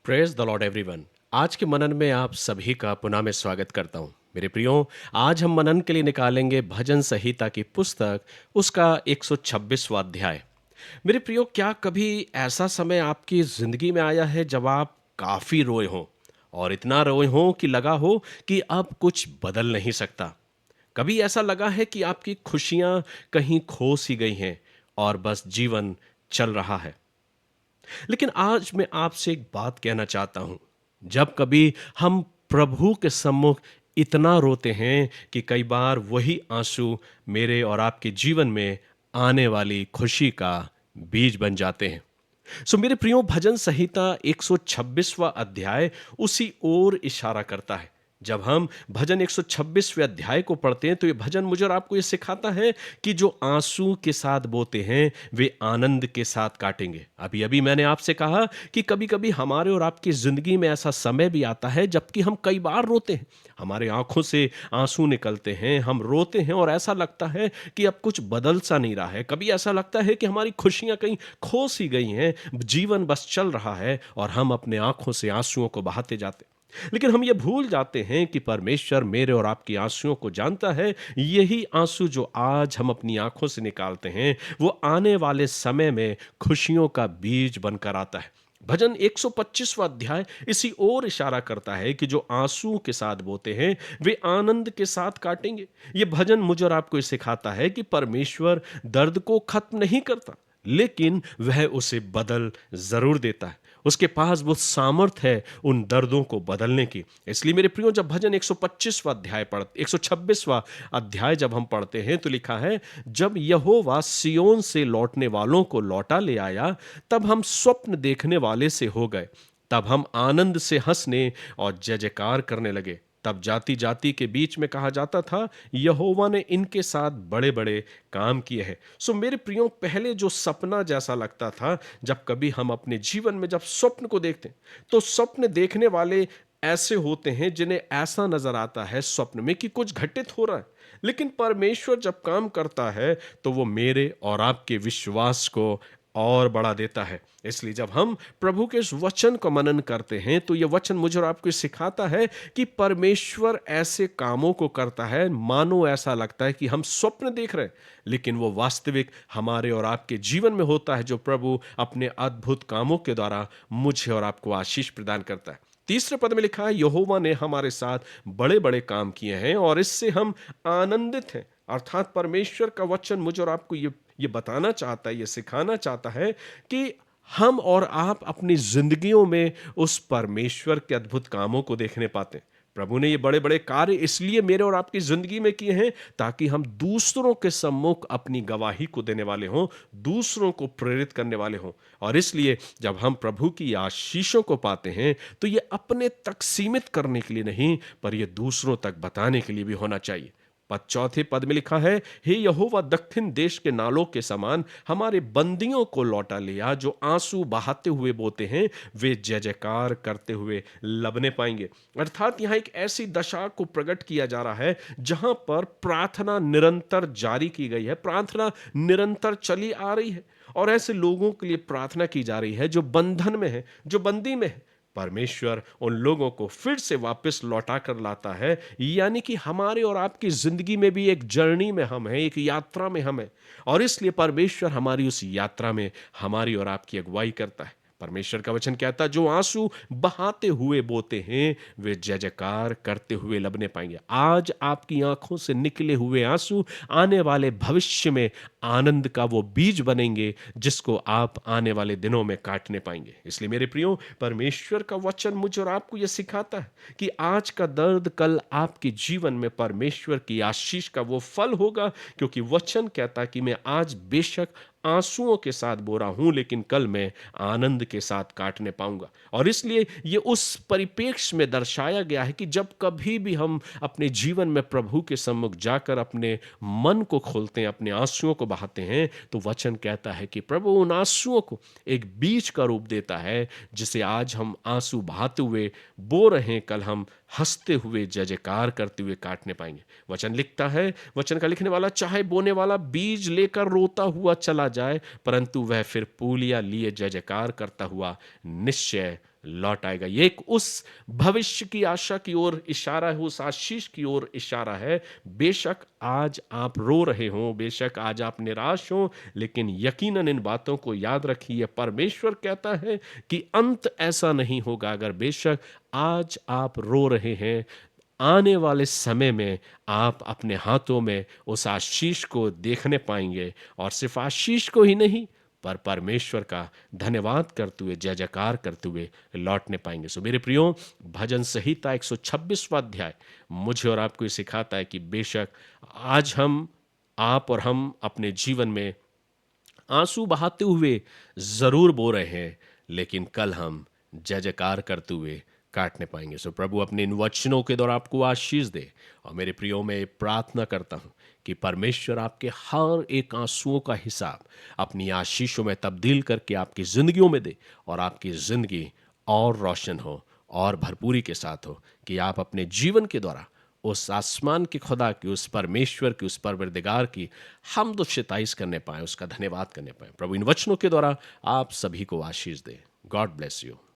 Praise the Lord everyone. आज के मनन में आप सभी का पुनः मैं स्वागत करता हूं। मेरे प्रियो, आज हम मनन के लिए निकालेंगे भजन संहिता की पुस्तक, उसका 126वां अध्याय। मेरे प्रियो, क्या कभी ऐसा समय आपकी जिंदगी में आया है जब आप काफी रोए हों और इतना रोए हों कि लगा हो कि अब कुछ बदल नहीं सकता? कभी ऐसा लगा है कि आपकी खुशियां कहीं खो सी गई हैं और बस जीवन चल रहा है? लेकिन आज मैं आपसे एक बात कहना चाहता हूं। जब कभी हम प्रभु के सम्मुख इतना रोते हैं कि कई बार वही आंसू मेरे और आपके जीवन में आने वाली खुशी का बीज बन जाते हैं। मेरे प्रियो, भजन संहिता 126वां अध्याय उसी ओर इशारा करता है। जब हम भजन 126वें अध्याय को पढ़ते हैं तो ये भजन मुझे और आपको ये सिखाता है कि जो आंसू के साथ बोते हैं वे आनंद के साथ काटेंगे। अभी अभी मैंने आपसे कहा कि कभी कभी हमारे और आपकी जिंदगी में ऐसा समय भी आता है जबकि हम कई बार रोते हैं, हमारे आंखों से आंसू निकलते हैं, हम रोते हैं और ऐसा लगता है कि अब कुछ बदल सा नहीं रहा है। कभी ऐसा लगता है कि हमारी खुशियां कहीं खो सी गई हैं, जीवन बस चल रहा है और हम अपने आंखों से आंसुओं को बहाते जाते हैं। लेकिन हम ये भूल जाते हैं कि परमेश्वर मेरे और आपकी आंसुओं को जानता है। यही आंसू जो आज हम अपनी आंखों से निकालते हैं वो आने वाले समय में खुशियों का बीज बनकर आता है। भजन 125वां अध्याय इसी ओर इशारा करता है कि जो आंसू के साथ बोते हैं वे आनंद के साथ काटेंगे। ये भजन मुझे और आपको ये सिखाता है कि परमेश्वर दर्द को खत्म नहीं करता, लेकिन वह उसे बदल जरूर देता है। उसके पास वो सामर्थ है उन दर्दों को बदलने की। इसलिए मेरे प्रियो, जब भजन 126वां अध्याय जब हम पढ़ते हैं तो लिखा है, जब यहोवा सियोन से लौटने वालों को लौटा ले आया, तब हम स्वप्न देखने वाले से हो गए। तब हम आनंद से हंसने और जय जयकार करने लगे। तब जाति जाति के बीच में कहा जाता था, यहोवा ने इनके साथ बड़े बड़े काम किए हैं। मेरे प्रियो, पहले जो सपना जैसा लगता था, जब कभी हम अपने जीवन में जब स्वप्न को देखते हैं तो स्वप्न देखने वाले ऐसे होते हैं जिन्हें ऐसा नजर आता है स्वप्न में कि कुछ घटित हो रहा है। लेकिन परमेश्वर जब काम करता है तो वो मेरे और आपके विश्वास को और बढ़ा देता है। इसलिए जब हम प्रभु के इस वचन को मनन करते हैं तो ये वचन मुझे और आपको सिखाता है कि परमेश्वर ऐसे कामों को करता है मानो ऐसा लगता है कि हम स्वप्न देख रहे हैं, लेकिन वो वास्तविक हमारे और आपके जीवन में होता है, जो प्रभु अपने अद्भुत कामों के द्वारा मुझे और आपको आशीष प्रदान करता है। तीसरे पद में लिखा है, यहोवा ने हमारे साथ बड़े बड़े काम किए हैं और इससे हम आनंदित हैं। अर्थात परमेश्वर का वचन मुझे और आपको ये बताना चाहता है, ये सिखाना चाहता है कि हम और आप अपनी जिंदगियों में उस परमेश्वर के अद्भुत कामों को देखने पाते हैं। प्रभु ने ये बड़े बड़े कार्य इसलिए मेरे और आपकी जिंदगी में किए हैं ताकि हम दूसरों के सम्मुख अपनी गवाही को देने वाले हों, दूसरों को प्रेरित करने वाले हों। और इसलिए जब हम प्रभु की आशीषों को पाते हैं तो ये अपने तक सीमित करने के लिए नहीं, पर ये दूसरों तक बताने के लिए भी होना चाहिए। चौथे पद में लिखा है, हे यहोवा, दक्षिण देश के नालों के समान हमारे बंदियों को लौटा लिया। जो आंसू बहाते हुए बोते हैं वे जय जयकार करते हुए लबने पाएंगे। अर्थात यहां एक ऐसी दशा को प्रकट किया जा रहा है जहां पर प्रार्थना निरंतर जारी की गई है, प्रार्थना निरंतर चली आ रही है और ऐसे लोगों के लिए प्रार्थना की जा रही है जो बंधन में है, जो बंदी में है। परमेश्वर उन लोगों को फिर से वापस लौटा कर लाता है। यानी कि हमारे और आपकी जिंदगी में भी एक जर्नी में हम हैं, एक यात्रा में हम हैं, और इसलिए परमेश्वर हमारी उस यात्रा में हमारी और आपकी अगुवाई करता है। परमेश्वर का वचन कहता है, जो आंसू बहाते हुए बोते हैं वे जय जयकार करते हुए लबने पाएंगे। आज आपकी आंखों से निकले हुए आंसू आने वाले भविष्य में आनंद का वो बीज बनेंगे जिसको आप आने वाले दिनों में काटने पाएंगे। इसलिए मेरे प्रियो, परमेश्वर का वचन मुझे और आपको यह सिखाता है कि आज का दर्द कल आपके जीवन में परमेश्वर की आशीष का वो फल होगा, क्योंकि वचन कहता है कि मैं आज बेशक आंसुओं के साथ बो रहा हूं, लेकिन कल मैं आनंद के साथ काटने पाऊंगा। और इसलिए ये उस परिप्रेक्ष्य में दर्शाया गया है कि जब कभी भी हम अपने जीवन में प्रभु के सम्मुख जाकर अपने मन को खोलते हैं, अपने आंसुओं को बहाते हैं, तो वचन कहता है कि प्रभु उन आंसुओं को एक बीज का रूप देता है, जिसे आज हम आंसू बहाते हुए बो रहे हैं, कल हम हंसते हुए जय जयकार करते हुए काटने पाएंगे। वचन लिखता है, वचन का लिखने वाला, चाहे बोने वाला बीज लेकर रोता हुआ चला जाए, परंतु वह फिर पूलियां लिए जय जयकार करता हुआ निश्चय लौट आएगा। ये एक उस भविष्य की आशा की ओर इशारा है, उस आशीष की ओर इशारा है। बेशक आज आप रो रहे हों, बेशक आज आप निराश हों, लेकिन यकीनन इन बातों को याद रखिए, परमेश्वर कहता है कि अंत ऐसा नहीं होगा। अगर बेशक आज आप रो रहे हैं, आने वाले समय में आप अपने हाथों में उस आशीष को देखने पाएंगे, और सिर्फ आशीष को ही नहीं, पर परमेश्वर का धन्यवाद करते हुए, जय जयकार करते हुए लौटने पाएंगे। सो मेरे प्रियो, भजन संहिता 126वां अध्याय मुझे और आपको ये सिखाता है कि बेशक आज आप और हम अपने जीवन में आंसू बहाते हुए जरूर बो रहे हैं, लेकिन कल हम जय जयकार करते हुए काटने पाएंगे। सो प्रभु अपने इन वचनों के द्वारा आपको आशीष दे। और मेरे प्रियो, में प्रार्थना करता हूं कि परमेश्वर आपके हर एक आंसुओं का हिसाब अपनी आशीषों में तब्दील करके आपकी जिंदगियों में दे, और आपकी जिंदगी और रोशन हो और भरपूरी के साथ हो, कि आप अपने जीवन के द्वारा उस आसमान के खुदा की, उस परमेश्वर की, उस परवरदिगार की हम तो सिताइश करने पाए, उसका धन्यवाद करने पाए। प्रभु इन वचनों के द्वारा आप सभी को आशीष दे। God bless you.